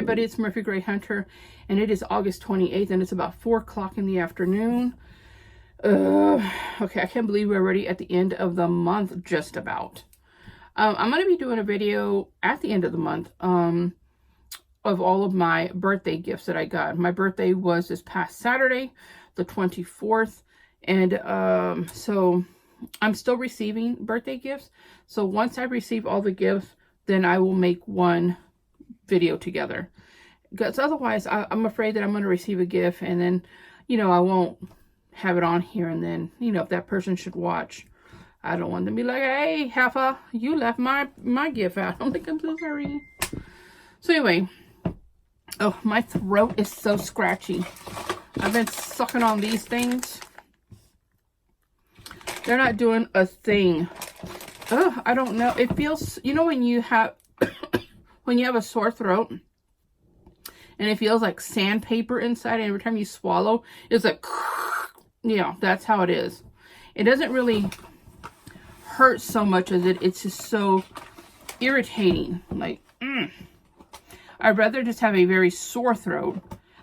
everybody, it's Murphy Gray Hunter, and it is August 28th, and it's about 4 o'clock in the afternoon. Okay, I can't believe we're already at the end of the month, just about. I'm going to be doing a video at the end of the month of all of my birthday gifts that I got. My birthday was this past Saturday, the 24th, and so I'm still receiving birthday gifts. So once I receive all the gifts, then I will make one video together, because otherwise I'm afraid that I'm going to receive a gift and then, you know, I won't have it on here, and then, you know, if that person should watch, I don't want them to be like, hey, Heifer, you left my gift out. I'm like, I'm so sorry. So anyway, oh, my throat is so scratchy. I've been sucking on these things. They're not doing a thing. Oh, I don't know. It feels, you know, when you have when you have a sore throat and it feels like sandpaper inside, and every time you swallow, it's like, yeah, that's how it is. It doesn't really hurt so much as it's just so irritating. Like, I'd rather just have a very sore throat,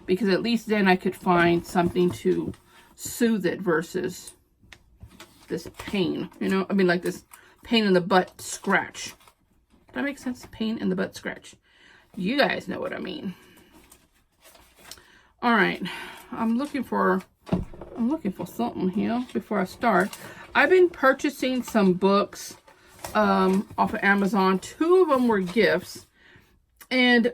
because at least then I could find something to soothe it versus this pain, you know? I mean, like this pain in the butt scratch. Does that make sense? Pain in the butt scratch. You guys know what I mean. All right. I'm looking for something here before I start. I've been purchasing some books off of Amazon. 2 of them were gifts. And 2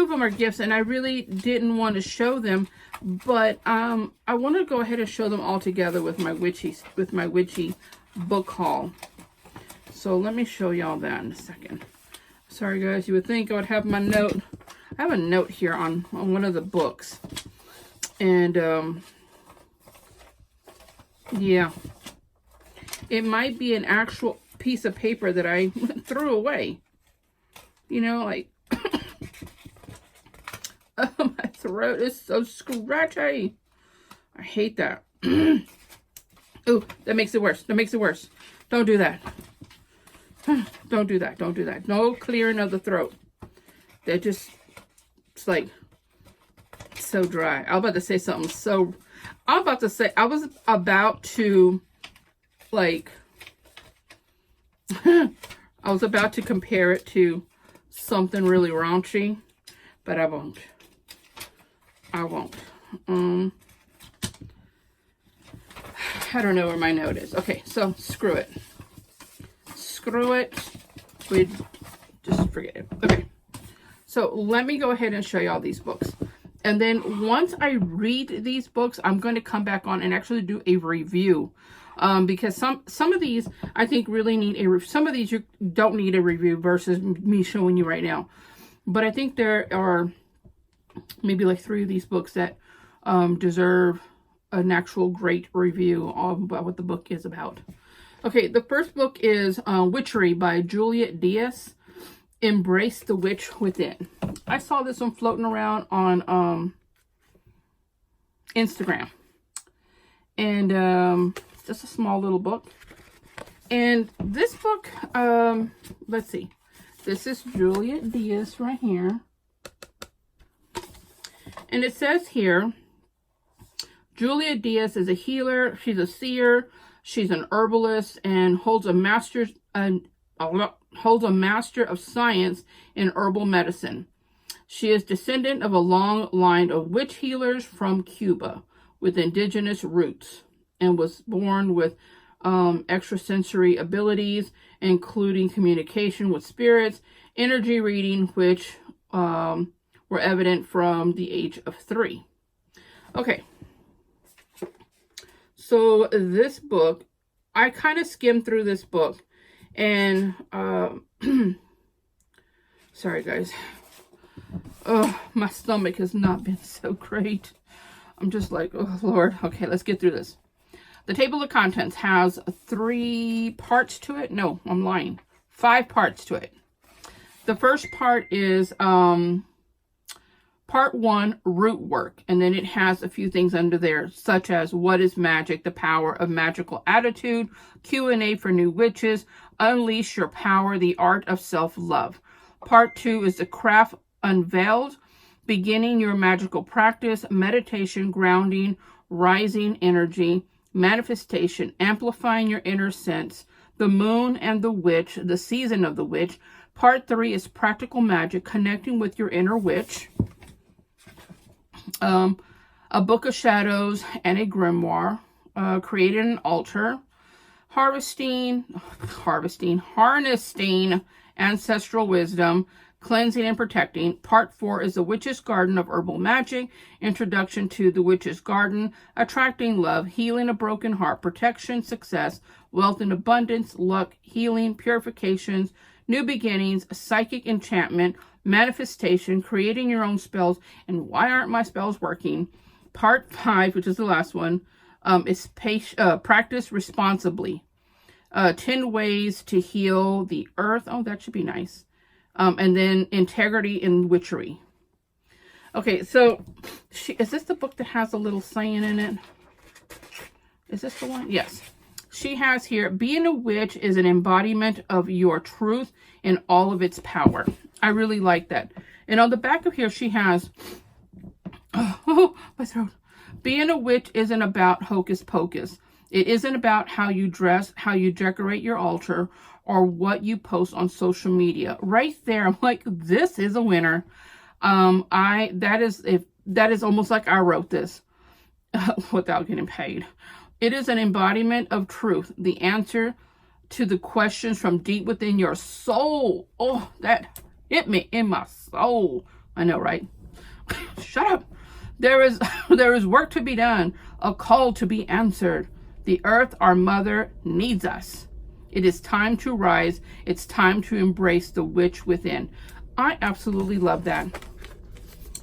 of them are gifts, and I really didn't want to show them, but I want to go ahead and show them all together with my witchy book haul. So let me show y'all that in a second. Sorry guys, you would think I would have my note. I have a note here on one of the books, and yeah, it might be an actual piece of paper that I threw away, you know, like oh, my throat is so scratchy. I hate that. Oh, that makes it worse. That makes it worse. Don't do that. Don't do that. Don't do that. No clearing of the throat. They're just, it's like so dry. I was about to say something so, I was about to like, I was about to compare it to something really raunchy, but I won't. I won't. I don't know where my note is. Okay, so screw it. Screw it. We just forget it. Okay. So let me go ahead and show you all these books. And then once I read these books, I'm going to come back on and actually do a review. Because some of these I think really need a review. Some of these you don't need a review versus me showing you right now. But I think there are maybe like 3 of these books that deserve an actual great review about what the book is about. Okay, the first book is Witchery by Juliet Diaz. Embrace the Witch Within. I saw this one floating around on Instagram. And it's just a small little book. And this book, let's see. This is Juliet Diaz right here. And it says here, Juliet Diaz is a healer. She's a seer. She's an herbalist and holds a master of science in herbal medicine. She is descendant of a long line of witch healers from Cuba with indigenous roots, and was born with extrasensory abilities, including communication with spirits, energy reading, which were evident from the age of 3. Okay. So this book, I kind of skimmed through this book, and sorry guys. Oh, my stomach has not been so great. I'm just like, oh Lord. Okay, let's get through this. The table of contents has 3 parts to it. No, I'm lying. 5 parts to it. The first part is Part 1, root work, and then it has a few things under there, such as what is magic, the power of magical attitude, Q&A for new witches, unleash your power, the art of self-love. Part 2 is the craft unveiled, beginning your magical practice, meditation, grounding, rising energy, manifestation, amplifying your inner sense, the moon and the witch, the season of the witch. Part 3 is practical magic, connecting with your inner witch. A book of shadows and a grimoire, creating an altar, harnessing ancestral wisdom, cleansing and protecting. Part 4 is the Witch's Garden of Herbal Magic, introduction to the Witch's Garden, attracting love, healing a broken heart, protection, success, wealth and abundance, luck, healing, purifications, new beginnings, psychic enchantment, manifestation, creating your own spells, and why aren't my spells working? Part 5, which is the last one, is practice responsibly. 10 ways to heal the earth. Oh, that should be nice. And then integrity in witchery. Okay, so is this the book that has a little saying in it? Is this the one? Yes. She has here, being a witch is an embodiment of your truth in all of its power. I really like that. And on the back of here, she has, oh, my throat. Being a witch isn't about hocus pocus. It isn't about how you dress, how you decorate your altar, or what you post on social media. Right there, I'm like, this is a winner. That is almost like I wrote this without getting paid. It is an embodiment of truth, the answer to the questions from deep within your soul. Oh, that hit me in my soul. I know, right? Shut up. There is work to be done, a call to be answered. The earth, our mother, needs us. It is time to rise. It's time to embrace the witch within. I absolutely love that.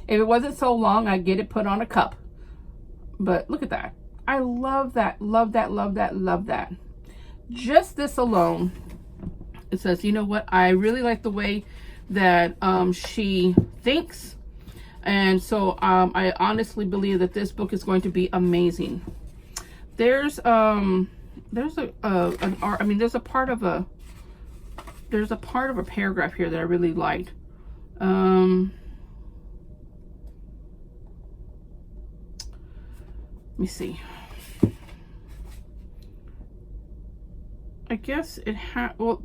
If it wasn't so long, I'd get it put on a cup. But look at that. I love that, love that, love that, love that. Just this alone, it says, you know what? I really like the way that she thinks. And so I honestly believe that this book is going to be amazing. There's a part of a paragraph here that I really liked. Let me see. I guess it had, well,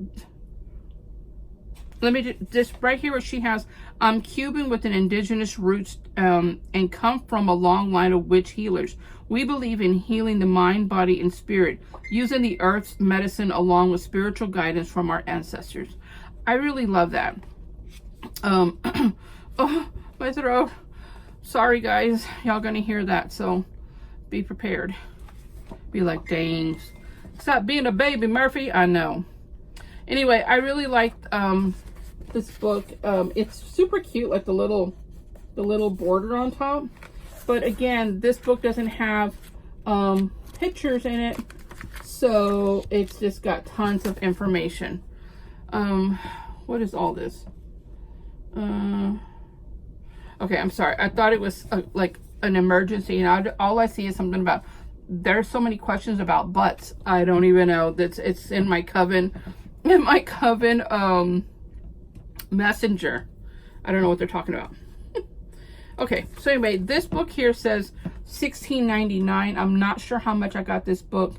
let me just right here where she has, I'm Cuban with an indigenous roots and come from a long line of witch healers. We believe in healing the mind, body, and spirit, using the earth's medicine along with spiritual guidance from our ancestors. I really love that. Oh, my throat. Sorry, guys. Y'all gonna hear that, so be prepared. Be like, dang. Stop being a baby, Murphy. I know. Anyway, I really liked this book. It's super cute, like the little border on top. But again, this book doesn't have pictures in it, so it's just got tons of information. What is all this? Okay, I'm sorry. I thought it was like an emergency, and all I see is something about, there's so many questions about butts. I don't even know. It's in my coven messenger. I don't know what they're talking about. Okay, so anyway, this book here says $16.99. I'm not sure how much I got this book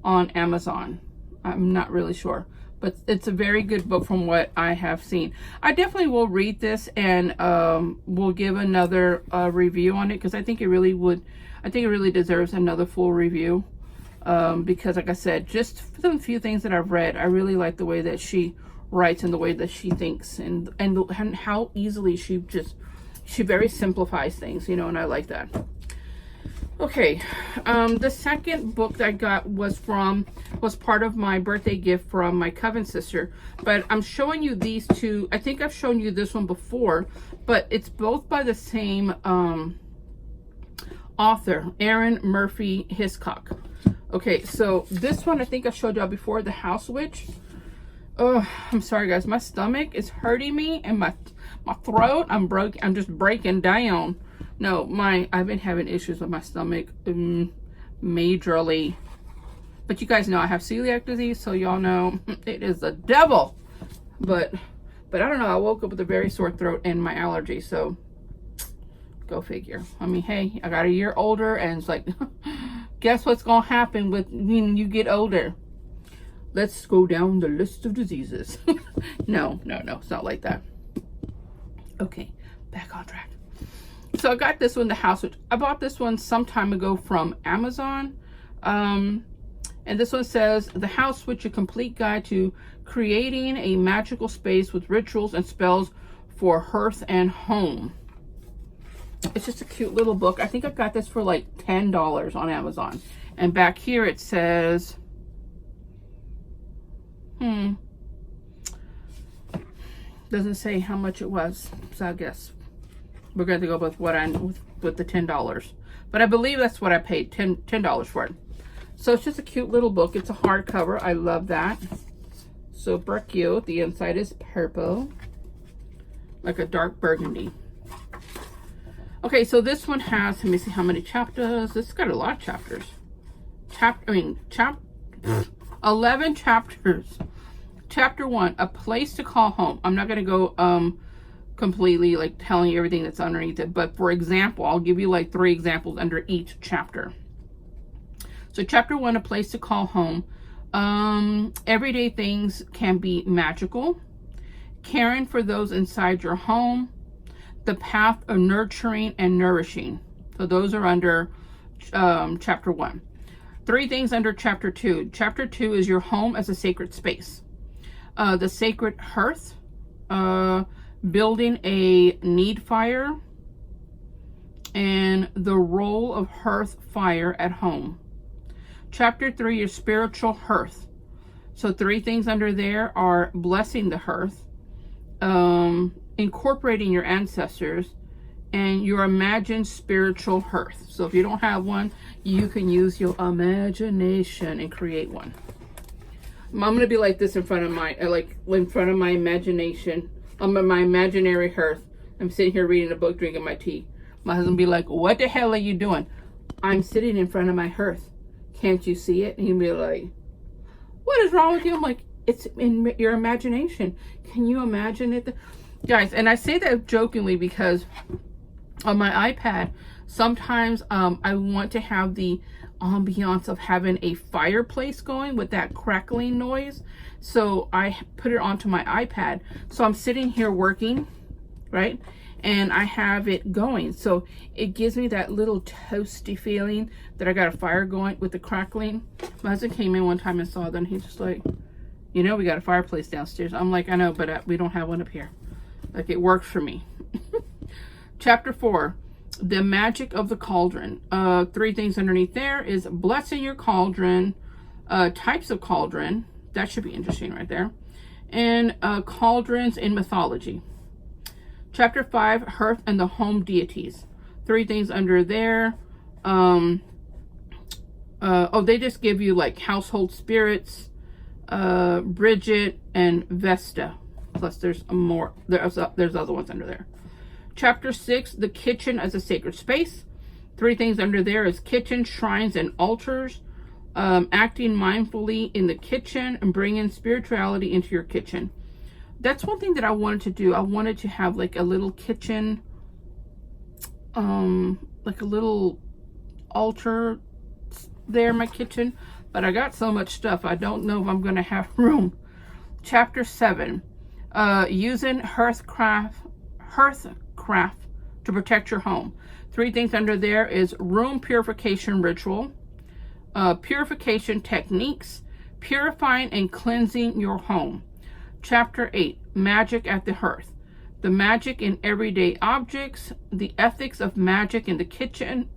on Amazon. I'm not really sure, but it's a very good book from what I have seen. I definitely will read this, and we'll give another review on it, because I think it really deserves another full review. Because like I said, just some few things that I've read, I really like the way that she writes and the way that she thinks, and how easily she very simplifies things, you know, and I like that. Okay, the second book that I got was part of my birthday gift from my coven sister, but I'm showing you these two. I think I've shown you this one before, but it's both by the same author, Erin Murphy Hiscock. Okay, so this one I think I showed y'all before, The House Witch. Oh, I'm sorry guys, my stomach is hurting me and my throat, I'm just breaking down. No, I've been having issues with my stomach majorly. But you guys know I have celiac disease, so y'all know it is the devil. But I don't know, I woke up with a very sore throat and my allergy, so go figure. I mean, hey, I got a year older, and it's like, guess what's gonna happen when you get older? Let's go down the list of diseases. No, it's not like that. Okay, back on track. So I got this one, the house, which I bought this one some time ago from Amazon. And this one says, The House Witch, a complete guide to creating a magical space with rituals and spells for hearth and home. It's just a cute little book. I think I got this for like $10 on Amazon. And back here it says, doesn't say how much it was, so I guess we're going to go with with the $10. But I believe that's what I paid, $10 for it. So it's just a cute little book. It's a hardcover. I love that. Super cute. The inside is purple, like a dark burgundy. Okay, so this one has, let me see how many chapters. This has got a lot of chapters. 11 chapters. Chapter 1, A Place to Call Home. I'm not going to go completely like telling you everything that's underneath it, but for example, I'll give you like 3 examples under each chapter. So chapter 1, A Place to Call Home. Everyday things can be magical. Caring for those inside your home. The path of nurturing and nourishing. So those are under chapter 1. 3 things under chapter 2. Chapter 2 is your home as a sacred space. The sacred hearth, building a need fire, and the role of hearth fire at home. Chapter 3, your spiritual hearth. So 3 things under there are blessing the hearth, incorporating your ancestors, and your imagined spiritual hearth. So if you don't have one, you can use your imagination and create one. I'm gonna be like this in front of my imagination. I'm in my imaginary hearth. I'm sitting here reading a book, drinking my tea. My husband be like, "What the hell are you doing?" I'm sitting in front of my hearth. Can't you see it? And he'd be like, "What is wrong with you?" I'm like, "It's in your imagination. Can you imagine it?" Guys, and I say that jokingly because on my iPad, sometimes I want to have the ambiance of having a fireplace going with that crackling noise. So I put it onto my iPad. So I'm sitting here working, right? And I have it going. So it gives me that little toasty feeling that I got a fire going with the crackling. My husband came in one time and saw that, and he's just like, "You know, we got a fireplace downstairs." I'm like, "I know, but we don't have one up here." Like, it works for me. Chapter 4, The Magic of the Cauldron. 3 things underneath there is blessing your cauldron, types of cauldron. That should be interesting right there. And cauldrons in mythology. Chapter 5, Hearth and the Home Deities. 3 things under there. They just give you like household spirits, Bridget and Vesta. Plus there's more. There's other ones under there. Chapter 6, The Kitchen as a Sacred Space. 3 things under there is kitchen, shrines, and altars. Acting mindfully in the kitchen and bringing spirituality into your kitchen. That's one thing that I wanted to do. I wanted to have like a little kitchen, like a little altar there in my kitchen. But I got so much stuff, I don't know if I'm going to have room. Chapter 7, using hearthcraft to protect your home. 3 things under there is room purification ritual, purification techniques, purifying and cleansing your home. Chapter 8, Magic at the Hearth. The magic in everyday objects, the ethics of magic in the kitchen,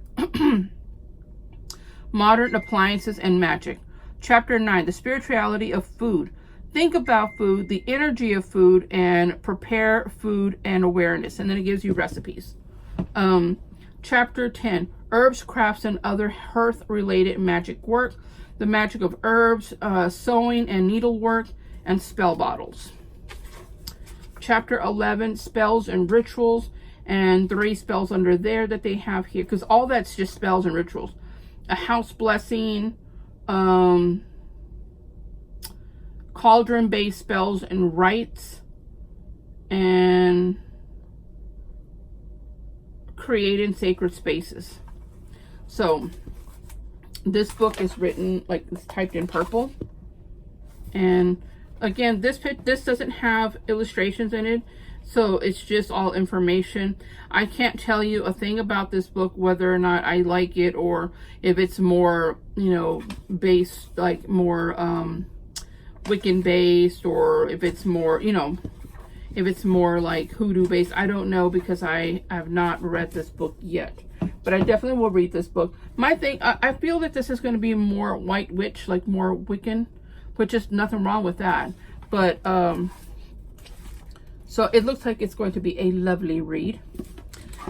modern appliances and magic. Chapter 9, The Spirituality of Food. Think about food, the energy of food, and prepare food and awareness. And then it gives you recipes. Chapter 10, Herbs, Crafts, and Other Hearth-Related Magic Work. The magic of herbs, sewing and needlework, and spell bottles. Chapter 11, spells and rituals, and 3 spells under there that they have here, because all that's just spells and rituals. A house blessing, cauldron-based spells and rites, and creating sacred spaces. So this book is written, like, it's typed in purple. And again, this doesn't have illustrations in it, so it's just all information. I can't tell you a thing about this book, whether or not I like it, or if it's more, you know, based, like, more Wiccan based, or if it's more, you know, if it's more like hoodoo based. I don't know, because I have not read this book yet, but I definitely will read this book. My thing, I feel that this is going to be more white witch, like more Wiccan, which is nothing wrong with that. But so it looks like it's going to be a lovely read.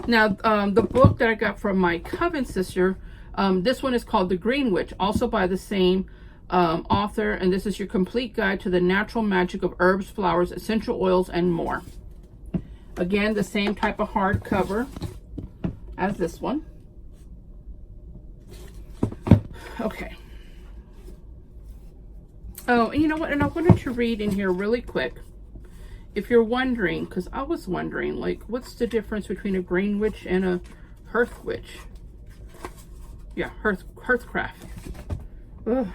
Now, the book that I got from my coven sister, this one is called The Green Witch, also by the same author, and this is your complete guide to the natural magic of herbs, flowers, essential oils, and more. Again, the same type of hardcover as this one. Okay. Oh, you know what? And I wanted to read in here really quick. If you're wondering, because I was wondering, like, what's the difference between a green witch and a hearth witch? Yeah, hearthcraft. Ugh.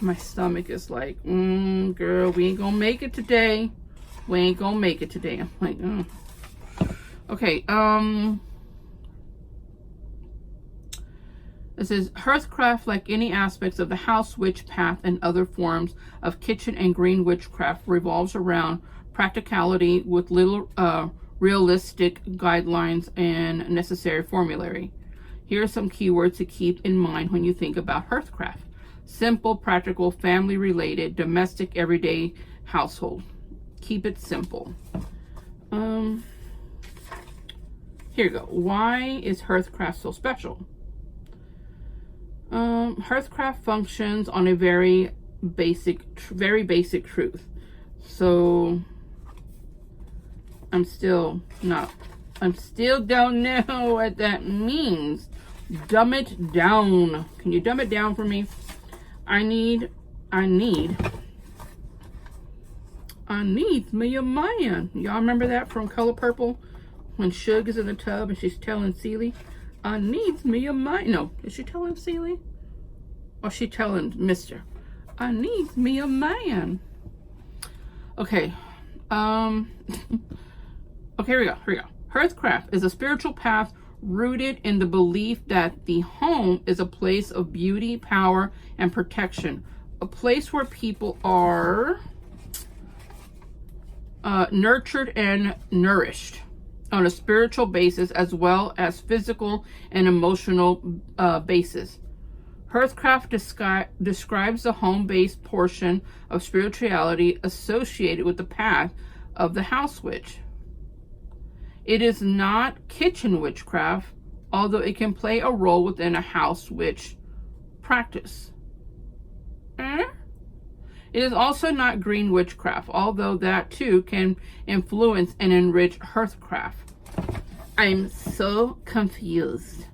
My stomach is like, girl, we ain't gonna make it today. We ain't gonna make it today. I'm like, okay, this is hearthcraft, like any aspects of the house witch path and other forms of kitchen and green witchcraft, revolves around practicality with little realistic guidelines and necessary formulary. Here are some keywords to keep in mind when you think about hearthcraft. Simple, practical, family-related, domestic, everyday household. Keep it simple. Here you go. Why is hearthcraft so special? Hearthcraft functions on a very basic truth. So I still don't know what that means. Dumb it down. Can you dumb it down for me? I need me a man. Y'all remember that from Color Purple? When Suge is in the tub and she's telling Celie, I needs me a man. No, is she telling Celie? Or she telling Mr.? I needs me a man. Okay. Okay, here we go. Hearthcraft is a spiritual path rooted in the belief that the home is a place of beauty, power, and protection. A place where people are nurtured and nourished on a spiritual basis, as well as physical and emotional basis. Hearthcraft describes the home-based portion of spirituality associated with the path of the house witch. It is not kitchen witchcraft, although it can play a role within a house witch practice. It is also not green witchcraft, although that too can influence and enrich hearthcraft. I'm so confused.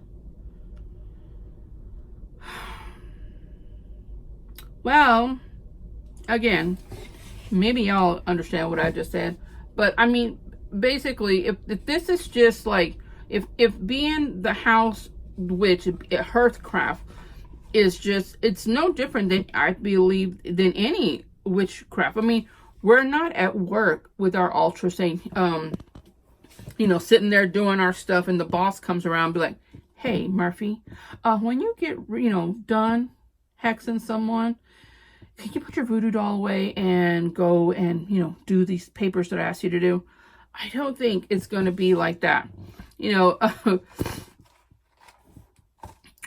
Well, again, maybe y'all understand what I just said, but I mean, basically, if this is just like, if being the house witch, hearthcraft, is just, it's no different than, I believe, than any witchcraft. I mean, we're not at work with our altar saying, you know, sitting there doing our stuff, and the boss comes around and be like, hey, Murphy, when you get, you know, done hexing someone, can you put your voodoo doll away and go and, you know, do these papers that I asked you to do? I don't think it's going to be like that. You know,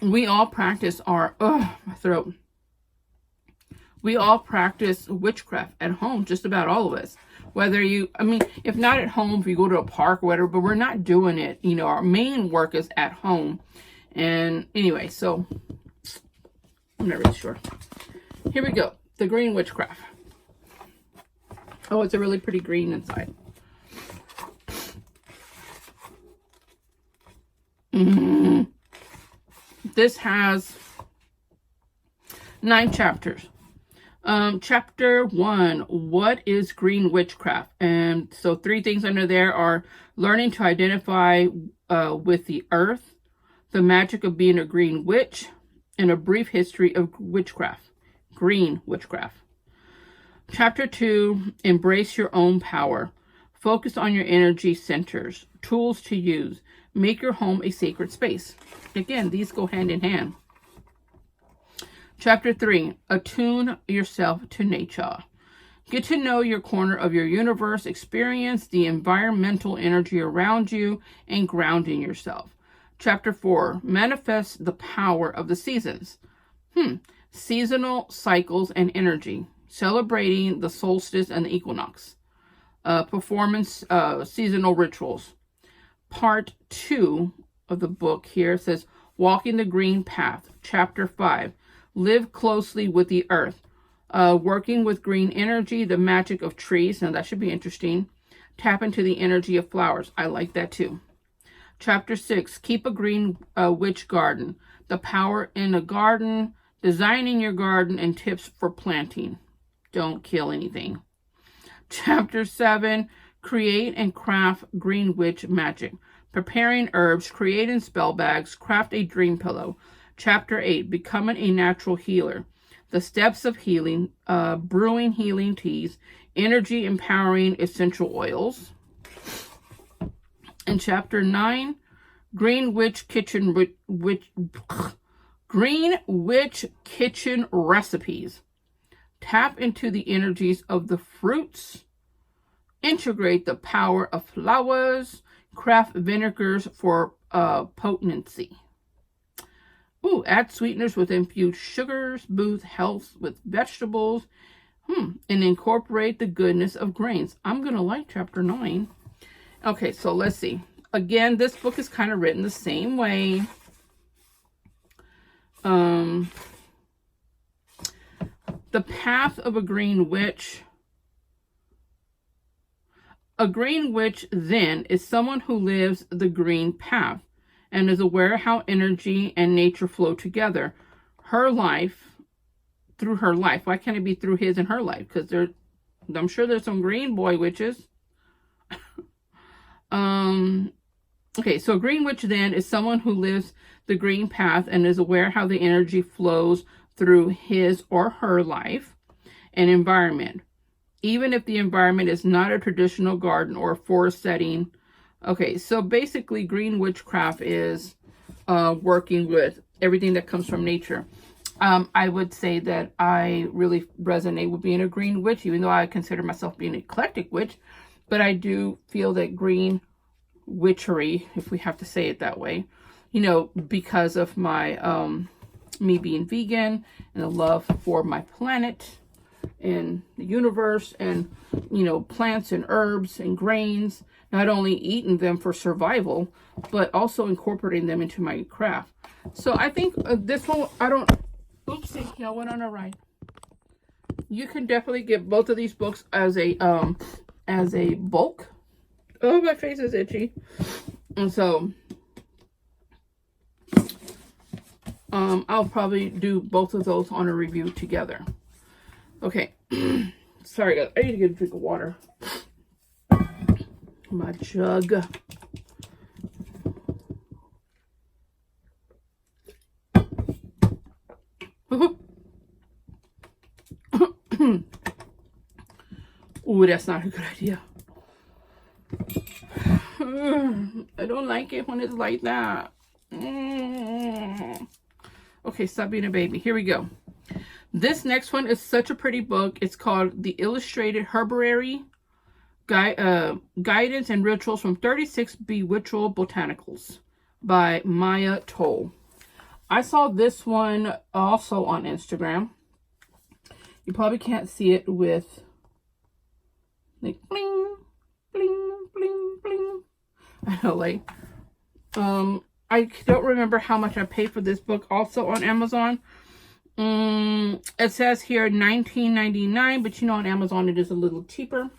we all practice our, my throat. We all practice witchcraft at home, just about all of us. Whether you, I mean, if not at home, if you go to a park or whatever, but we're not doing it. You know, our main work is at home. And anyway, so I'm not really sure. Here we go. The green witchcraft. Oh, it's a really pretty green inside. This has 9 chapters. Chapter 1, what is green witchcraft? And so 3 things under there are learning to identify with the earth, the magic of being a green witch, and a brief history of witchcraft, green witchcraft. Chapter 2, embrace your own power. Focus on your energy centers, tools to use. Make your home a sacred space. Again, these go hand in hand. Chapter 3, attune yourself to nature. Get to know your corner of your universe, experience the environmental energy around you, and grounding yourself. Chapter 4, manifest the power of the seasons. Seasonal cycles and energy, celebrating the solstice and the equinox. Performance, seasonal rituals. Part 2 of the book here says, walking the green path. Chapter 5, live closely with the earth. Working with green energy, the magic of trees. Now that should be interesting. Tap into the energy of flowers. I like that too. Chapter 6, keep a green witch garden. The power in a garden, designing your garden, and tips for planting. Don't kill anything. Chapter 7, create and craft green witch magic. Preparing herbs, creating spell bags, craft a dream pillow. Chapter 8, becoming a natural healer. The steps of healing, brewing healing teas, energy empowering essential oils. And chapter 9, green witch kitchen recipes. Tap into the energies of the fruits. Integrate the power of flowers. Craft vinegars for potency. Add sweeteners with infused sugars. Boost health with vegetables. And incorporate the goodness of grains. I'm going to like chapter 9. Okay, so let's see. Again, this book is kind of written the same way. The path of a green witch. A green witch, then, is someone who lives the green path and is aware how energy and nature flow together. Through her life. Why can't it be through his and her life? Because I'm sure there's some green boy witches. Okay, so a green witch, then, is someone who lives the green path and is aware how the energy flows through his or her life and environment. Even if the environment is not a traditional garden or forest setting. Okay, so basically green witchcraft is working with everything that comes from nature. I would say that I really resonate with being a green witch, even though I consider myself being an eclectic witch. But I do feel that green witchery, if we have to say it that way, because of my me being vegan and the love for my planet and the universe and, plants and herbs and grains, not only eating them for survival, but also incorporating them into my craft. So I think this one, oopsie, I went on a ride. You can definitely get both of these books as a bulk. Oh, my face is itchy. And so, I'll probably do both of those on a review together. Okay. Sorry, guys. I need to get a drink of water. My jug. Ooh, that's not a good idea. I don't like it when it's like that. Okay, stop being a baby. Here we go. This next one is such a pretty book. It's called The Illustrated Herbarium, Guidance and Rituals from 36 Bewitchable Botanicals by Maya Toll. I saw this one also on Instagram. You probably can't see it with like bling, bling, bling, bling. I know, like, I don't remember how much I paid for this book also on Amazon. It says here $19.99, but you know, on Amazon it is a little cheaper.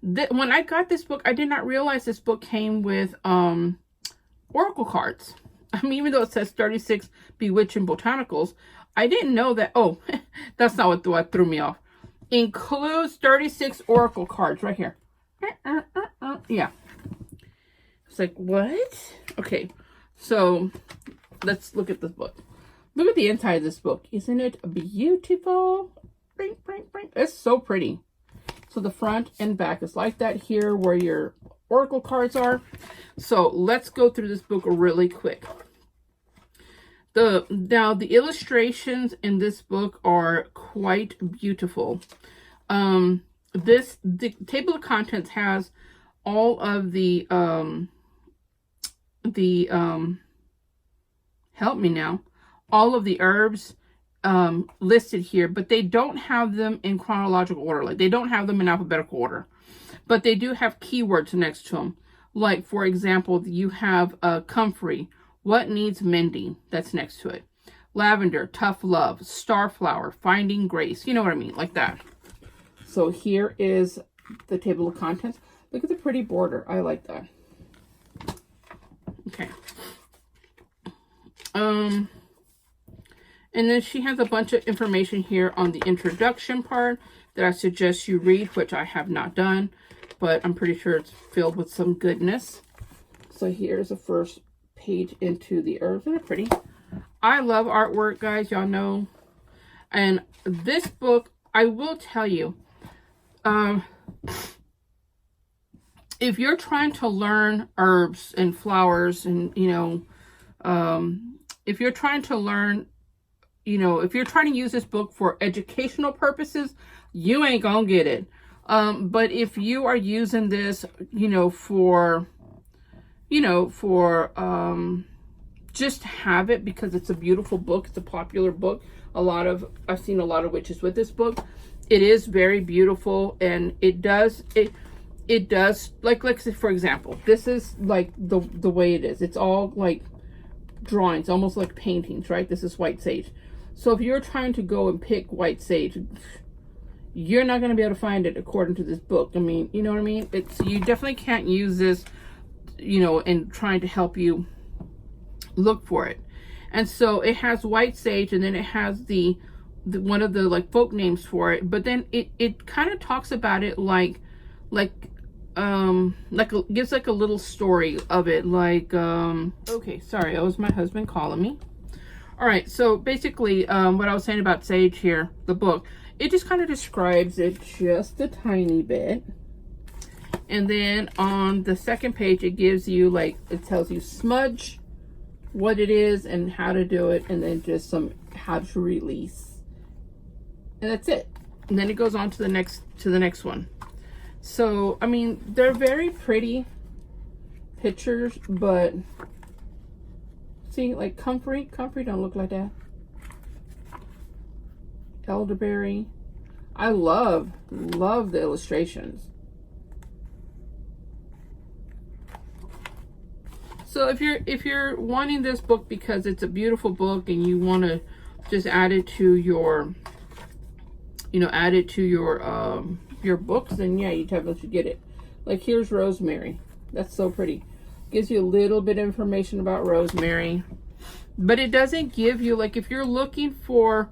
When I got this book, I did not realize this book came with oracle cards. I mean, even though it says 36 Bewitching Botanicals, I didn't know that. Oh, that's not what threw me off. Includes 36 oracle cards right here. Yeah. It's like, what? Okay, so let's look at this book. Look at the inside of this book. Isn't it beautiful? It's so pretty. So the front and back is like that here where your oracle cards are. So let's go through this book really quick. Now the illustrations in this book are quite beautiful. The table of contents has all of the help me now, all of the herbs listed here, but they don't have them in chronological order. Like, they don't have them in alphabetical order, but they do have keywords next to them. Like, for example, you have comfrey, what needs mending, that's next to it. Lavender, tough love. Starflower, finding grace. You know what I mean, like that. So here is the table of contents. Look at the pretty border. I like that. Okay. And then she has a bunch of information here on the introduction part that I suggest you read, which I have not done, but I'm pretty sure it's filled with some goodness. So here's the first page into the herbs. They're pretty. I love artwork, guys, y'all know. And this book, I will tell you, if you're trying to learn herbs and flowers and, you know, if you're trying to learn, you know, if you're trying to use this book for educational purposes, you ain't gonna get it. But if you are using this, you know, for just have it because it's a beautiful book. It's a popular book. I've seen a lot of witches with this book. It is very beautiful, and it does, like say, for example, this is like the way it is. It's all like drawings, almost like paintings, right? This is white sage. So if you're trying to go and pick white sage, you're not going to be able to find it according to this book. I mean, you know what I mean? You definitely can't use this, you know, in trying to help you look for it. And so it has white sage, and then it has the one of the like folk names for it, but then it kind of talks about it gives like a little story of it, like okay, sorry, that was my husband calling me. All right, so basically what I was saying about sage here, the book, it just kind of describes it just a tiny bit. And then on the second page, it gives you, like, it tells you smudge, what it is and how to do it, and then just some how to release, and that's it. And then it goes on to the next one. So I mean, they're very pretty pictures, but see, like comfrey don't look like that. Elderberry, I love the illustrations. So if you're wanting this book because it's a beautiful book and you want to just add it to your, you know, your books, then yeah, you definitely should get it. Like, here's rosemary. That's so pretty. Gives you a little bit of information about rosemary, but it doesn't give you, like, if you're looking for,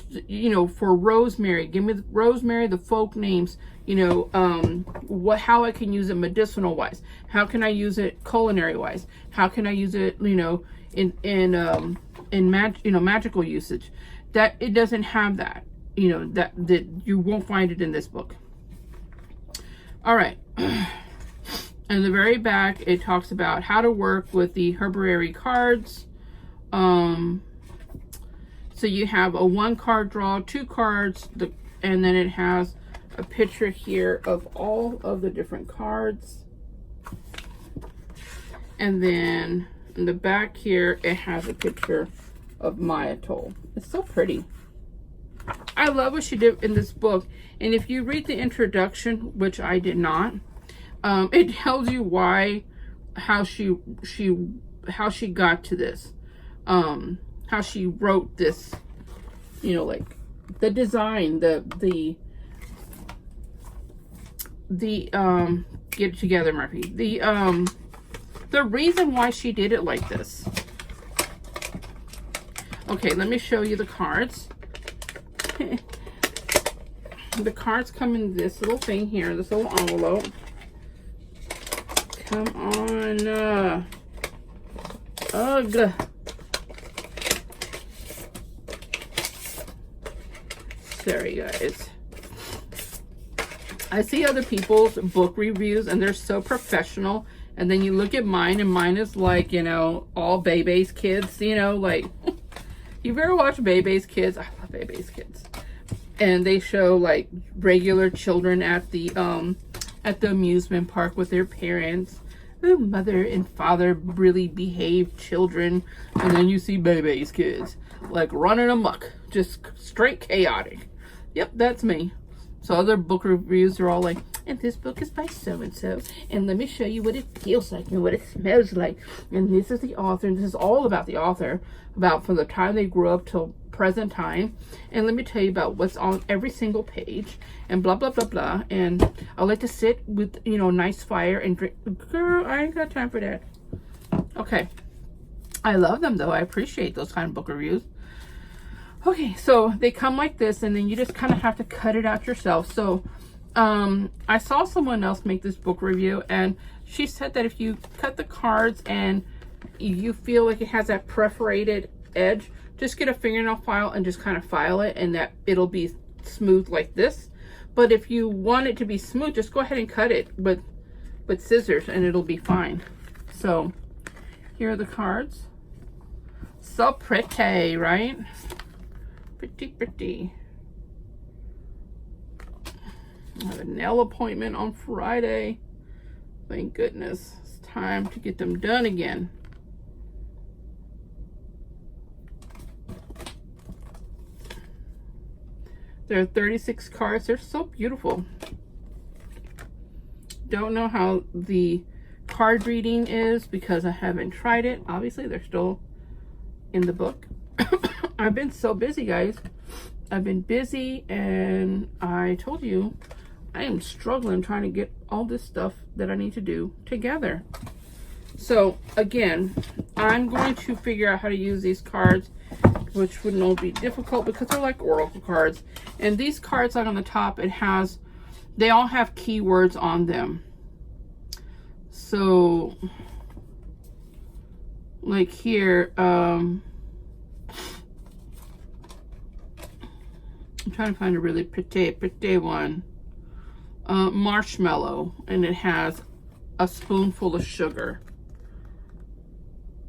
you know, for rosemary, give me rosemary, the folk names, you know, how I can use it medicinal wise, how can I use it culinary wise, how can I use it, you know, in magical usage. That it doesn't have that, you know, that you won't find it in this book. All right. In the very back, it talks about how to work with the herbarary cards. So you have a 1-card draw, 2 cards, and then it has a picture here of all of the different cards. And then in the back here, it has a picture of Mayatol. It's so pretty. I love what she did in this book. And if you read the introduction, which I did not, it tells you how she got to this, how she wrote this you know, like the design, the get it together, Murphy. The reason why she did it like this. Okay, let me show you the cards. The cards come in this little thing here, this little envelope. Come on. Ugh. Sorry, guys. I see other people's book reviews and they're so professional. And then you look at mine and mine is like, you know, all Bebe's Kids, you know, like, you've ever watched Bebe's Kids? I love Bebe's Kids. And they show like regular children at the amusement park with their parents. Ooh, mother and father really behaved children. And then you see Bebe's Kids like running amok, just straight chaotic. Yep, that's me. So other book reviews are all like, and this book is by so-and-so, and let me show you what it feels like and what it smells like, and this is the author, and this is all about the author, about from the time they grew up till present time, and let me tell you about what's on every single page, and blah blah blah blah. And I like to sit with, you know, nice fire and drink. Girl, I ain't got time for that. Okay, I love them though. I appreciate those kind of book reviews. Okay, so they come like this, and then you just kind of have to cut it out yourself. So I saw someone else make this book review, and she said that if you cut the cards and you feel like it has that perforated edge, just get a fingernail file and just kind of file it, and that it'll be smooth like this. But if you want it to be smooth, just go ahead and cut it with scissors and it'll be fine. So here are the cards. So pretty, right? Pretty, pretty. I have a nail appointment on Friday. Thank goodness. It's time to get them done again. There are 36 cards. They're so beautiful. Don't know how the card reading is because I haven't tried it. Obviously, they're still in the book. I've been so busy, guys. I've been busy, and I told you I am struggling trying to get all this stuff that I need to do together. So again, I'm going to figure out how to use these cards, which would not be difficult because they're like oracle cards. And these cards, like on the top, they all have keywords on them. So like here, I'm trying to find a really pretty one. Marshmallow, and it has a spoonful of sugar.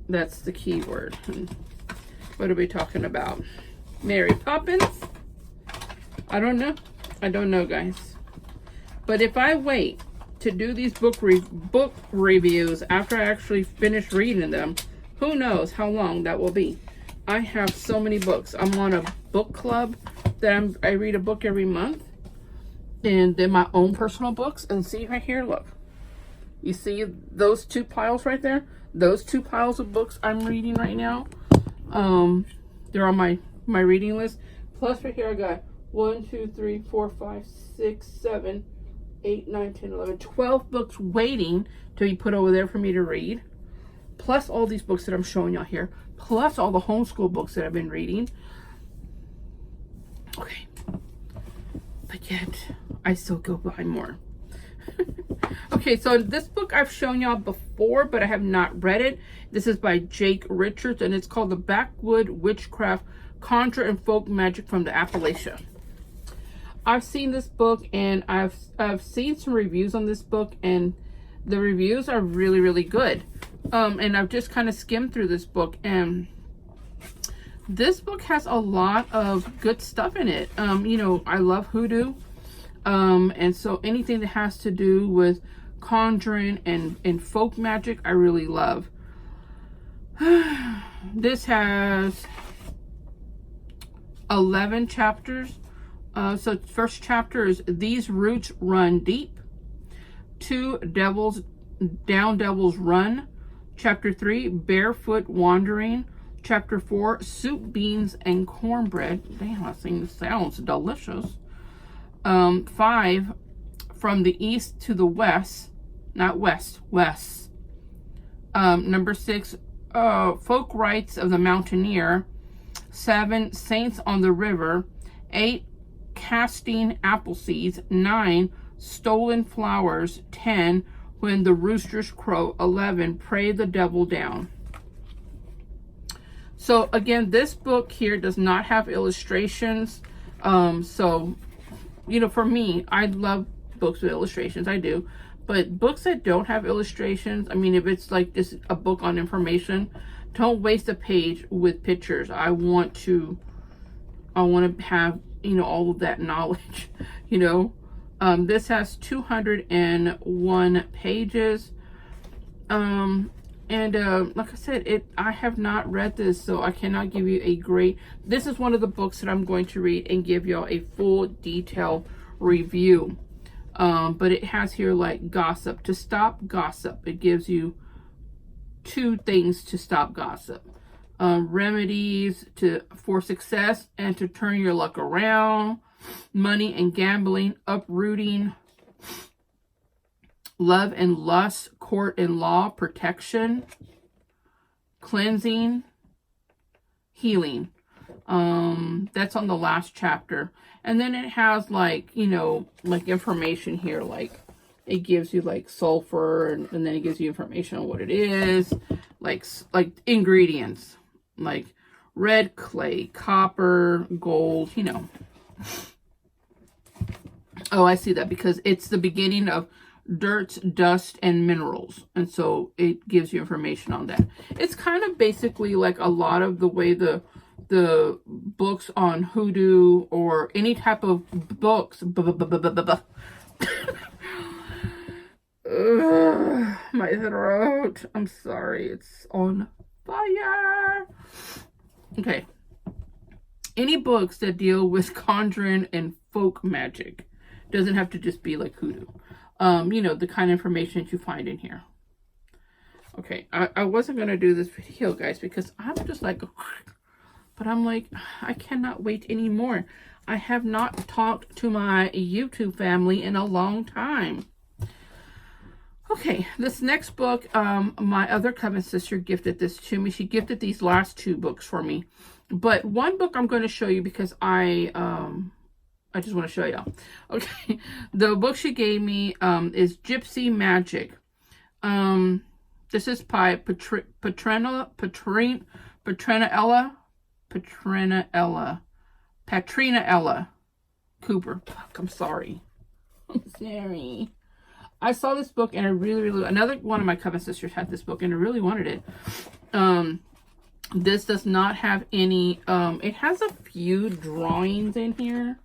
That's the keyword. And what are we talking about? Mary Poppins? I don't know. I don't know, guys. But if I wait to do these book reviews after I actually finish reading them, who knows how long that will be. I have so many books. I'm on a book club that I read a book every month. And then my own personal books. And see right here, look. You see those two piles right there? Those two piles of books I'm reading right now. They're on my reading list. Plus right here I got 1, 2, 3, 4, 5, 6, 7, 8, 9, 10, 11, 12 books waiting to be put over there for me to read. Plus all these books that I'm showing y'all here. Plus all the homeschool books that I've been reading. Okay. But yet, I still go buy more. Okay, so this book I've shown y'all before, but I have not read it. This is by Jake Richards, and it's called The Backwood Witchcraft, Conjure and Folk Magic from the Appalachia. I've seen this book, and I've seen some reviews on this book, and the reviews are really, really good. And I've just kind of skimmed through this book, and this book has a lot of good stuff in it. You know, I love hoodoo. And so anything that has to do with conjuring and folk magic, I really love. This has 11 chapters. So first chapter is These Roots Run Deep. 2, Down Devils Run. Chapter 3, Barefoot Wandering. Chapter 4, Soup, Beans, and Cornbread. Damn, that thing sounds delicious. 5, From the East to the West. Not West, West. Number 6, Folk Rites of the Mountaineer. 7, Saints on the River. 8, Casting Apple Seeds. 9, Stolen Flowers. 10, When the Roosters Crow. 11, Pray the Devil Down. So again, this book here does not have illustrations. So, you know, for me, I love books with illustrations. I do. But books that don't have illustrations, I mean, if it's like just a book on information, don't waste a page with pictures. I want to have, you know, all of that knowledge, you know. This has 201 pages. Like I said, I have not read this, so I cannot give you a great... This is one of the books that I'm going to read and give y'all a full detailed review. But it has here like gossip. To stop gossip. It gives you 2 things to stop gossip. Remedies for success and to turn your luck around. Money and gambling. Uprooting. Love and lust, court and law, protection, cleansing, healing. That's on the last chapter. And then it has like, you know, like information here, like it gives you like sulfur and then it gives you information on what it is, like ingredients, like red clay, copper, gold, you know. Oh, I see that because it's the beginning of dirt, dust, and minerals, and so it gives you information on that. It's kind of basically like a lot of the way the books on hoodoo or any type of books. My throat. I'm sorry. It's on fire. Okay. Any books that deal with conjuring and folk magic. Doesn't have to just be like hoodoo. You know, the kind of information that you find in here. Okay, I wasn't going to do this video, guys, because I'm just like, but I'm like, I cannot wait anymore. I have not talked to my YouTube family in a long time. Okay, this next book, my other coven sister gifted this to me. She gifted these last 2 books for me. But one book I'm going to show you because I just want to show y'all. Okay, the book she gave me is Gypsy Magic. This is by Patrina Ella Cooper. Fuck, I'm sorry. I'm sorry. I saw this book and I really another one of my coven sisters had this book and I really wanted it. This does not have any it has a few drawings in here,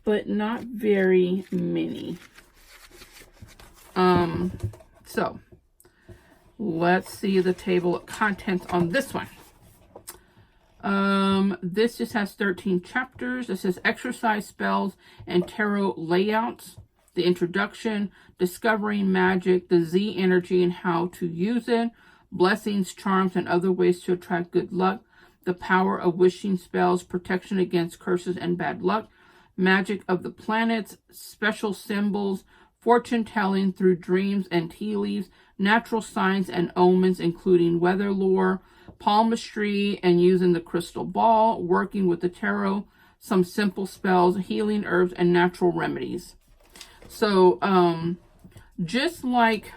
but not very many. So let's see the table of contents on this one. This just has 13 chapters. It says exercise spells and tarot layouts, the introduction, discovering magic, the Z energy and how to use it, blessings, charms, and other ways to attract good luck, the power of wishing spells, protection against curses and bad luck, magic of the planets, special symbols, fortune telling through dreams and tea leaves, natural signs and omens, including weather lore, palmistry and using the crystal ball, working with the tarot, some simple spells, healing herbs, and natural remedies. So, just like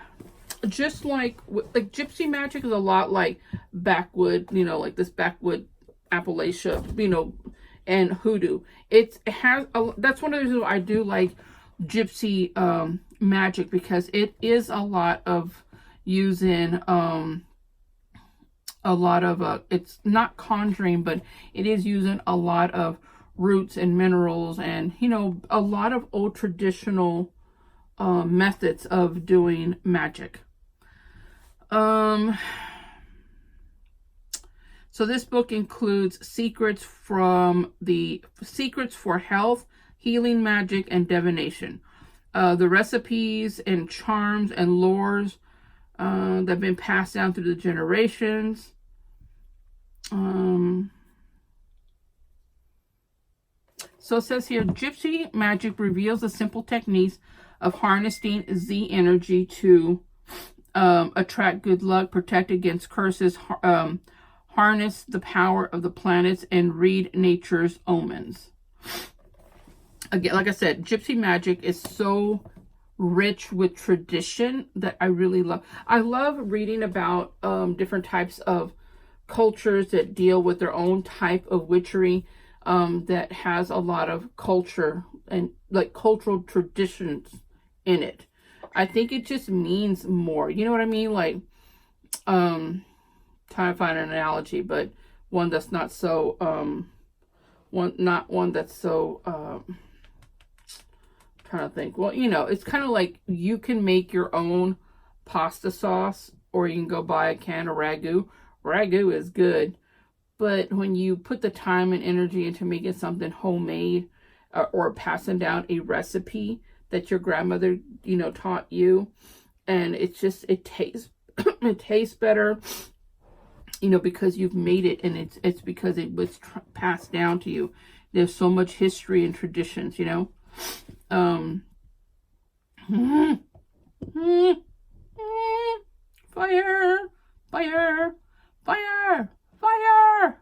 Gypsy Magic is a lot like backwood, you know, like this backwood Appalachia, you know, and hoodoo. It has that's one of the reasons I do like Gypsy Magic, because it is a lot of using it's not conjuring, but it is using a lot of roots and minerals and, you know, a lot of old traditional methods of doing magic. So this book includes secrets for health, healing magic, and divination. The recipes and charms and lores that have been passed down through the generations. So it says here, Gypsy magic reveals the simple techniques of harnessing Z energy to attract good luck, protect against curses, harness the power of the planets, and read nature's omens. Again, like I said, Gypsy magic is so rich with tradition that I really love. I love reading about different types of cultures that deal with their own type of witchery, that has a lot of culture and like cultural traditions in it. I think it just means more. You know what I mean? Like, trying to find an analogy, but one that's not so, one that's so, trying to think. Well, you know, it's kind of like you can make your own pasta sauce, or you can go buy a can of ragu. Ragu is good, but when you put the time and energy into making something homemade, or passing down a recipe that your grandmother, you know, taught you, and it tastes it tastes better, you know, because you've made it, and it's because it was passed down to you. There's so much history and traditions, you know. Fire, fire, fire, fire.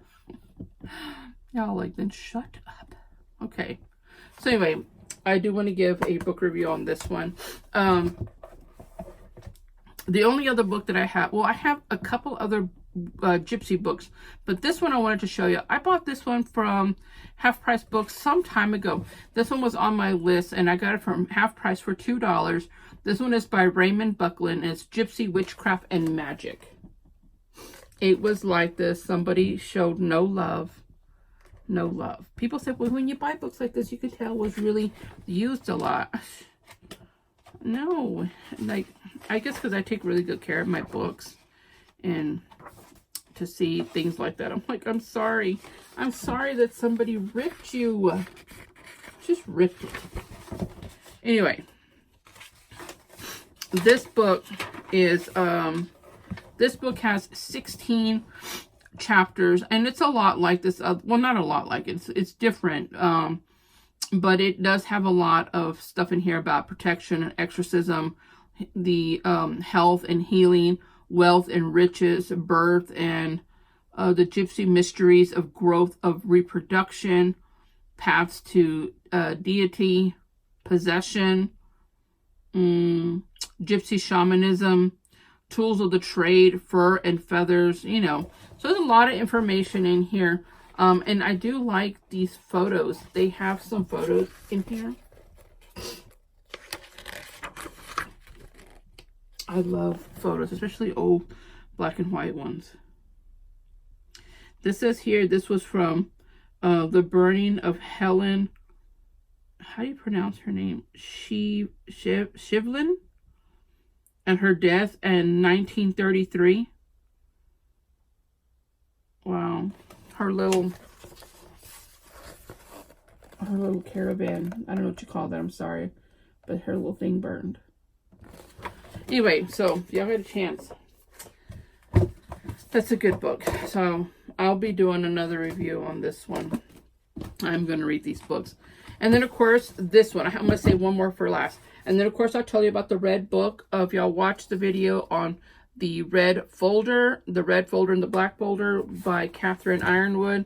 Y'all like, then shut up. Okay. So anyway, I do want to give a book review on this one. The only other book that I have, well, I have a couple other Gypsy books, but this one I wanted to show you. I bought this one from Half Price Books some time ago. This one was on my list, and I got it from Half Price for $2. This one is by Raymond Buckland, and it's Gypsy Witchcraft and Magic. It was like this. Somebody showed no love. No love. People said, well, when you buy books like this, you can tell it was really used a lot. No, like, I guess because I take really good care of my books, and to see things like that, I'm like, I'm sorry. I'm sorry that somebody ripped you. Just ripped it. Anyway, this book is, this book has 16 chapters, and it's a lot like this. Well, not a lot like it. It's different. But it does have a lot of stuff in here about protection and exorcism, the health and healing, wealth and riches, birth, and the Gypsy mysteries of growth of reproduction, paths to deity, possession, Gypsy shamanism, tools of the trade, fur and feathers, you know. So there's a lot of information in here. And I do like these photos. They have some photos in here. I love photos, especially old black and white ones. This says here, this was from the burning of Helen. How do you pronounce her name? Shivlin, and her death in 1933. Wow. Her little caravan. I don't know what you call that. I'm sorry. But her little thing burned. Anyway, so if y'all had a chance, that's a good book. So I'll be doing another review on this one. I'm going to read these books. And then, of course, this one. I'm going to say one more for last. And then, of course, I'll tell you about the red book. If y'all watched the video on the red folder and the black folder by Catherine Ironwood.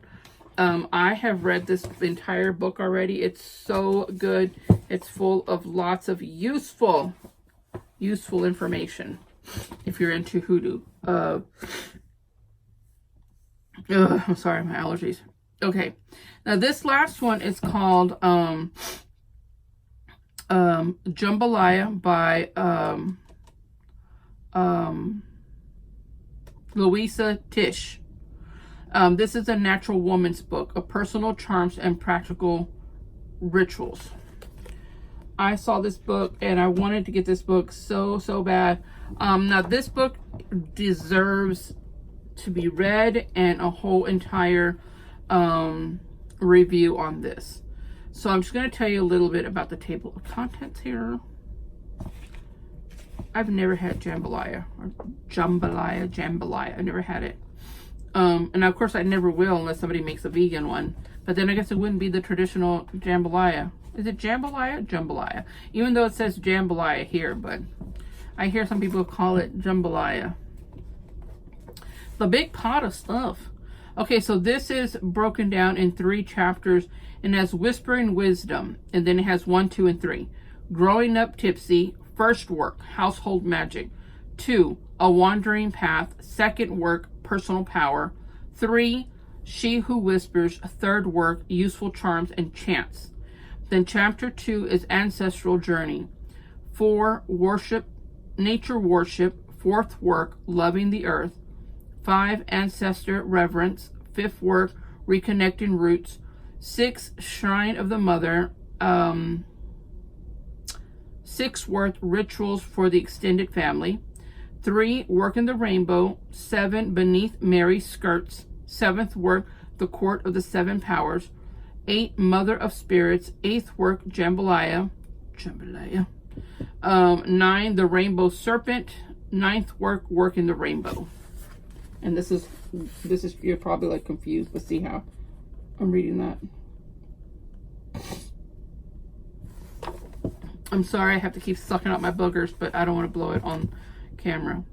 I have read this entire book already. It's so good. It's full of lots of useful information if you're into hoodoo. I'm sorry, my allergies. Okay, now this last one is called Jambalaya by Louisa Tish. This is a natural woman's book of personal charms and practical rituals. I saw this book and I wanted to get this book so bad. Now this book deserves to be read and a whole entire review on this. So I'm just going to tell you a little bit about the table of contents here. I've never had jambalaya or jambalaya. I've never had it. And of course I never will unless somebody makes a vegan one. But then I guess it wouldn't be the traditional jambalaya. Is it jambalaya? Jambalaya. Even though it says jambalaya here, but I hear some people call it jambalaya. The big pot of stuff. Okay, so this is broken down in 3 chapters and has Whispering Wisdom. And then it has 1, 2, and 3. Growing Up Tipsy. First work, Household Magic. 2, A Wandering Path. Second work, Personal Power. 3, She Who Whispers. Third work, Useful Charms and Chants. Then chapter 2 is Ancestral Journey. 4, Worship, Nature Worship. Fourth work, Loving the Earth. 5, Ancestor Reverence. 5th work, Reconnecting Roots. 6, Shrine of the Mother. 6 work, Rituals for the Extended Family. 3, Work in the Rainbow. 7, Beneath Mary's Skirts. 7th work, The Court of the 7 Powers. 8, Mother of Spirits. 8th work, Jambalaya. 9, The Rainbow Serpent. 9th work, Work in the Rainbow. And this is you're probably like confused, but see how I'm reading that. I'm sorry I have to keep sucking up my boogers, but I don't want to blow it on camera.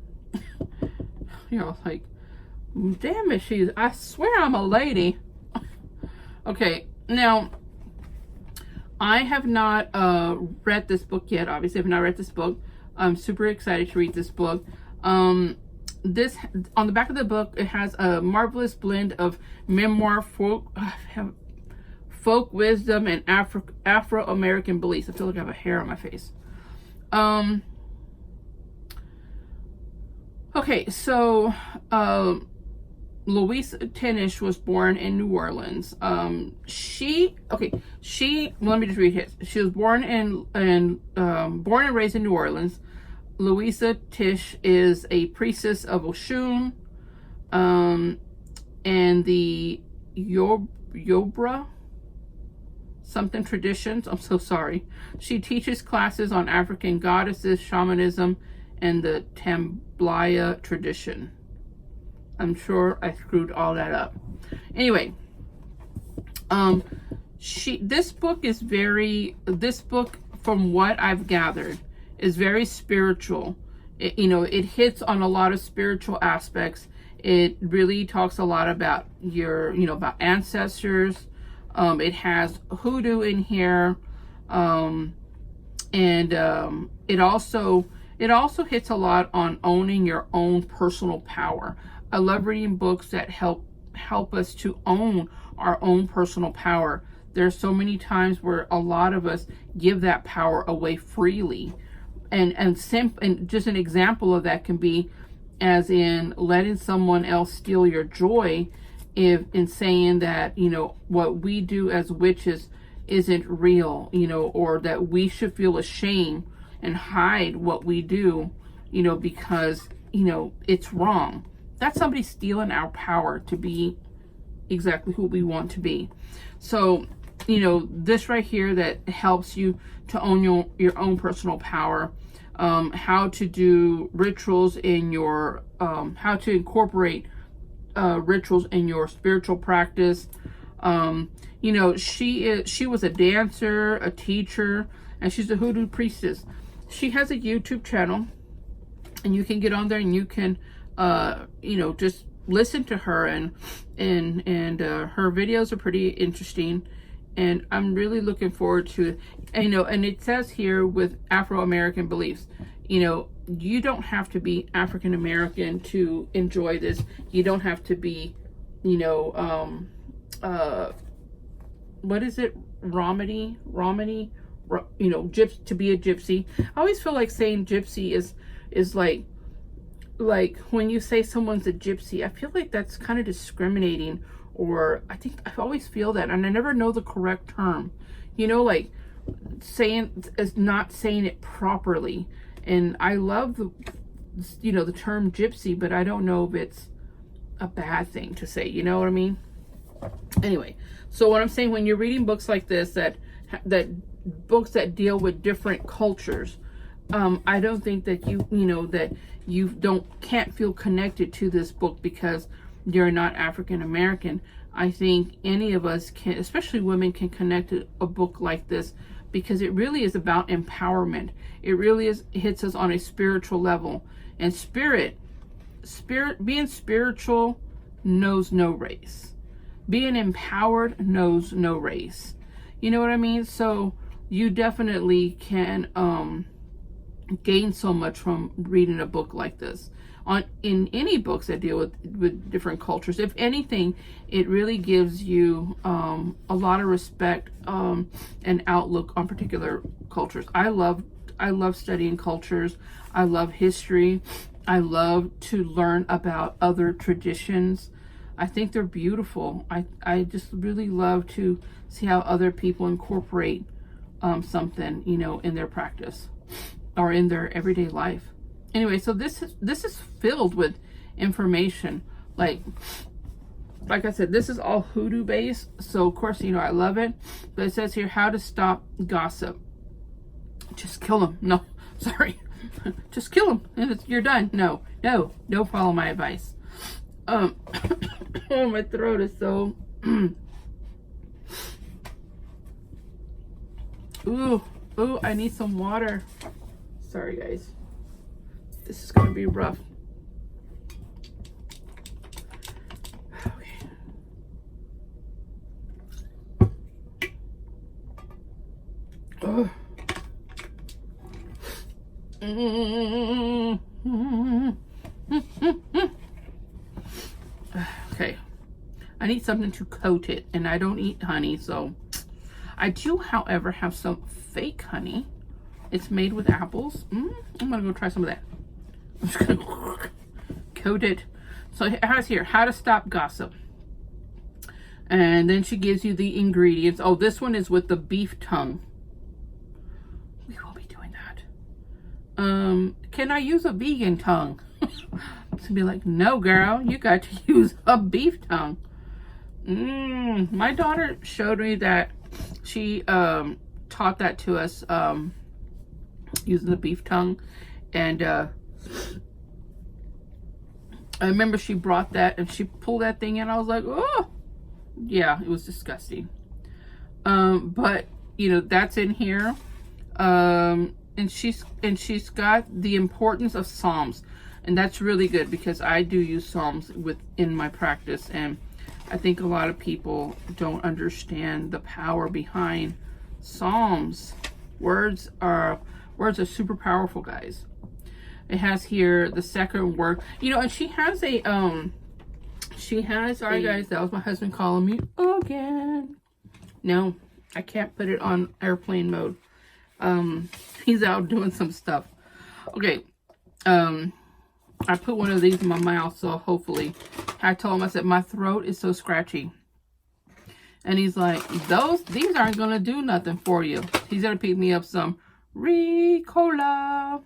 You know, like, damn it, I swear I'm a lady. Okay, now, I have not read this book yet. Obviously, I have not read this book. I'm super excited to read this book. This, on the back of the book, it has a marvelous blend of memoir, folk wisdom, and Afro-American beliefs. I feel like I have a hair on my face. Okay, so Louisa Tenish was born in New Orleans. Let me just read his. She was born and raised in New Orleans. Louisa Tish is a priestess of Oshun, and the Yobra something traditions. I'm so sorry. She teaches classes on African goddesses, shamanism, and the Tamblaya tradition. I'm sure I screwed all that up. Anyway, this book, from what I've gathered, is very spiritual. It hits on a lot of spiritual aspects. It really talks a lot about about ancestors. It has hoodoo in here, and it also hits a lot on owning your own personal power. I love reading books that help us to own our own personal power. There's so many times where a lot of us give that power away freely. And just an example of that can be as in letting someone else steal your joy, in saying that, what we do as witches isn't real, or that we should feel ashamed and hide what we do, because, it's wrong. That's somebody stealing our power to be exactly who we want to be. So, this right here that helps you to own your own personal power, how to do rituals in your, how to incorporate rituals in your spiritual practice. She was a dancer, a teacher, and she's a hoodoo priestess. She has a YouTube channel, and you can get on there and you can, just listen to her, and her videos are pretty interesting. And I'm really looking forward to, and it says here with Afro-American beliefs, you don't have to be African-American to enjoy this. You don't have to be, what is it? Romany, to be a gypsy. I always feel like saying gypsy is like when you say someone's a gypsy, I feel like that's kind of discriminating. Or I always feel that, and I never know the correct term, like not saying it properly. And I love the term gypsy, but I don't know if it's a bad thing to say, you know what I mean? Anyway, so what I'm saying, when you're reading books like this, that books that deal with different cultures, I don't think that you can't feel connected to this book, because you're not African American, I think any of us can, especially women, can connect to a book like this, because it really is about empowerment. It really hits us on a spiritual level. And being spiritual knows no race. Being empowered knows no race. You know what I mean? So you definitely can gain so much from reading a book like this. In any books that deal with different cultures, if anything, it really gives you a lot of respect and outlook on particular cultures. I love studying cultures. I love history. I love to learn about other traditions. I think they're beautiful. I just really love to see how other people incorporate something, you know, in their practice or in their everyday life. Anyway, so this is filled with information. Like I said, this is all hoodoo based. So of course, you know, I love it. But it says here, how to stop gossip. Just kill them. No, sorry. Just kill them and you're done. No, don't follow my advice. Oh, my throat is so ooh, I need some water. Sorry guys, this is gonna be rough. Okay. Oh. Okay, I need something to coat it, and I don't eat honey, so I do, however, have some fake honey. It's made with apples. I'm gonna go try some of that. I'm just gonna coat it. So it has here, how to stop gossip. And then she gives you the ingredients. Oh, this one is with the beef tongue. We will be doing that. Can I use a vegan tongue? To be like, no girl, you got to use a beef tongue. My daughter showed me that. She taught that to us, using the beef tongue. And I remember she brought that and she pulled that thing in. I was like, oh yeah, it was disgusting. But you know, that's in here. And she's got the importance of Psalms, and that's really good because I do use Psalms in my practice, and I think a lot of people don't understand the power behind Psalms. Words are super powerful, guys. It has here the second word, you know, and she has a sorry guys, that was my husband calling me again. No, I can't put it on airplane mode. He's out doing some stuff. Okay. I put one of these in my mouth, so hopefully, I told him, I said, my throat is so scratchy. And he's like, these aren't going to do nothing for you. He's going to pick me up some Ricola.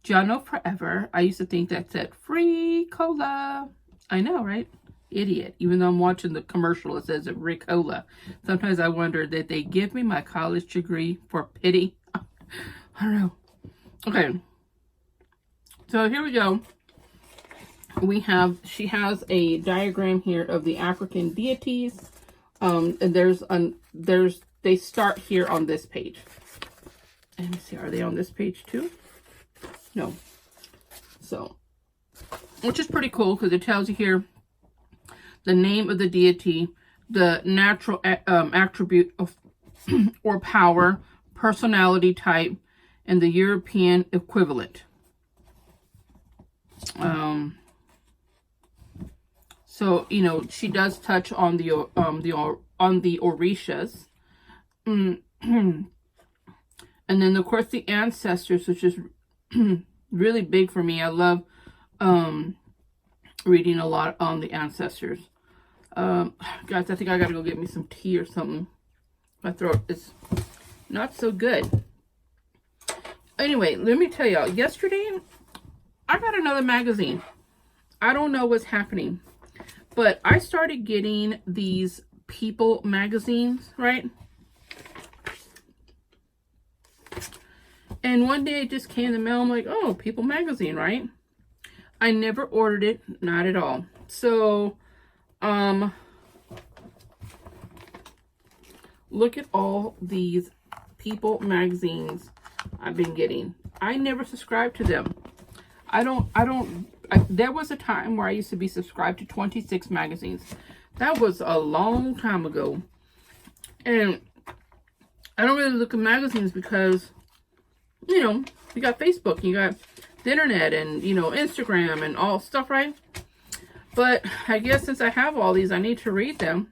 Y'all know forever, I used to think that said free cola. I know, right? Idiot. Even though I'm watching the commercial, it says Ricola. Sometimes I wonder, did they give me my college degree for pity? I don't know. Okay. So here we go. She has a diagram here of the African deities. And they start here on this page. And let me see, are they on this page too? No. So, which is pretty cool because it tells you here the name of the deity, the natural attribute of or power, personality type, and the European equivalent. So, you know, she does touch on the Orishas. And then, of course, the ancestors, which is really big for me. I love reading a lot on the ancestors. Guys, I think I gotta go get me some tea or something. My throat is not so good. Anyway, let me tell y'all, yesterday, I got another magazine. I don't know what's happening, but I started getting these People magazines, right? And one day it just came in the mail. I'm like, oh, People magazine, right? I never ordered it, not at all. So, look at all these People magazines I've been getting. I never subscribed to them. There was a time where I used to be subscribed to 26 magazines. That was a long time ago. And I don't really look at magazines because, you know, you got Facebook, you got the internet, and, you know, Instagram and all stuff, right? But I guess since I have all these, I need to read them.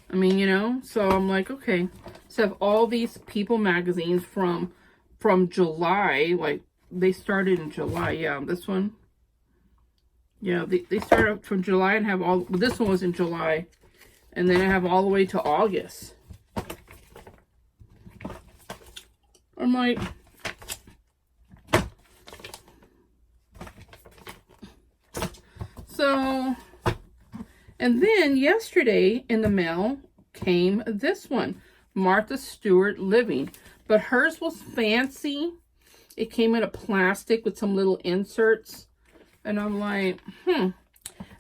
I mean, you know, so I'm like, okay. So I have all these People magazines from July, like, they started in July. Yeah, this one. Yeah, they started from July and have all, well, this one was in July. And then I have all the way to August. I'm like, so, and then yesterday in the mail came this one, Martha Stewart Living. But hers was fancy. It came in a plastic with some little inserts. And I'm like,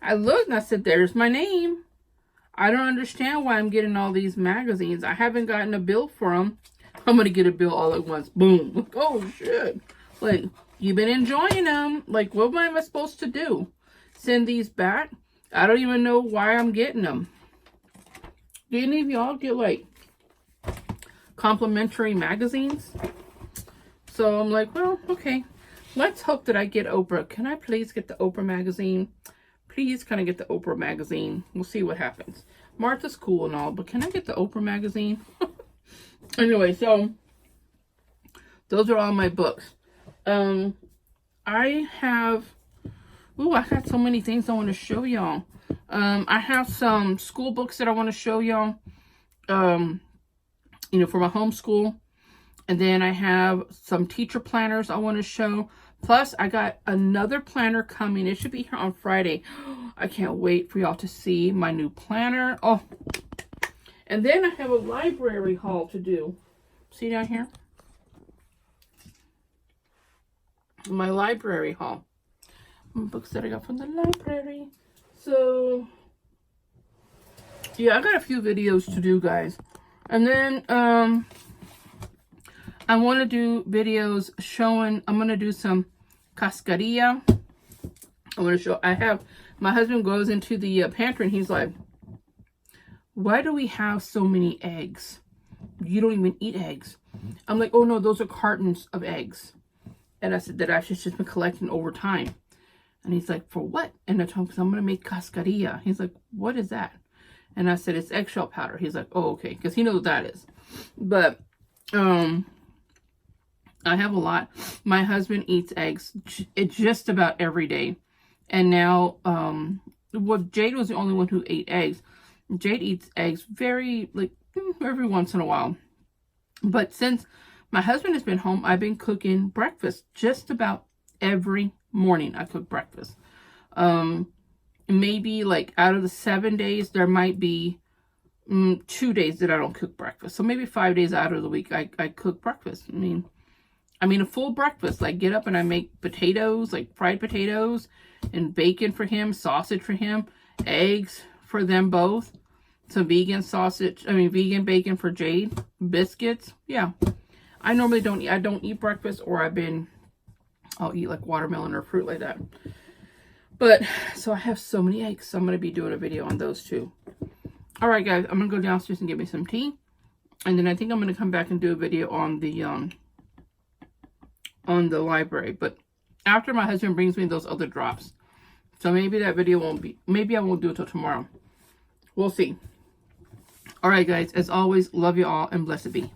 I looked and I said, there's my name. I don't understand why I'm getting all these magazines. I haven't gotten a bill for them. I'm going to get a bill all at once. Boom. Like, oh, shit. Like, you've been enjoying them. Like, what am I supposed to do? Send these back? I don't even know why I'm getting them. Do any of y'all get, like, complimentary magazines? So I'm like, well, okay. Let's hope that I get Oprah. Can I please get the Oprah magazine? Please, can I get the Oprah magazine? We'll see what happens. Martha's cool and all, but can I get the Oprah magazine? Anyway, so those are all my books. I have, I got so many things I want to show y'all. I have some school books that I want to show y'all, you know, for my homeschool. And then I have some teacher planners I want to show. Plus, I got another planner coming. It should be here on Friday. I can't wait for y'all to see my new planner. Oh, and then I have a library haul to do. See down here? My library haul. Books that I got from the library. So, yeah, I got a few videos to do, guys. And then, I want to do videos showing, I'm going to do some cascarilla. I want to show, my husband goes into the pantry and he's like, why do we have so many eggs? You don't even eat eggs. I'm like, oh no, those are cartons of eggs. And I said that I've just been collecting over time. And he's like, for what? And I told him, because I'm going to make cascarilla. He's like, what is that? And I said, it's eggshell powder. He's like, oh, okay. Because he knows what that is. But, I have a lot. My husband eats eggs just about every day. And now, Jade was the only one who ate eggs. Jade eats eggs very, like, every once in a while. But since my husband has been home, I've been cooking breakfast. Just about every morning I cook breakfast. Maybe, like, out of the 7 days, there might be 2 days that I don't cook breakfast. So maybe 5 days out of the week, I cook breakfast. I mean, a full breakfast. Like, get up and I make potatoes, like fried potatoes, and bacon for him, sausage for him, eggs for them both, some vegan bacon for Jade, biscuits. Yeah. I normally don't eat breakfast, or I'll eat like watermelon or fruit like that. But, so I have so many eggs, so I'm going to be doing a video on those too. Alright guys, I'm going to go downstairs and get me some tea. And then I think I'm going to come back and do a video on the library. But after my husband brings me those other drops. So maybe that video won't be, maybe I won't do it till tomorrow. We'll see. Alright guys, as always, love you all and blessed be.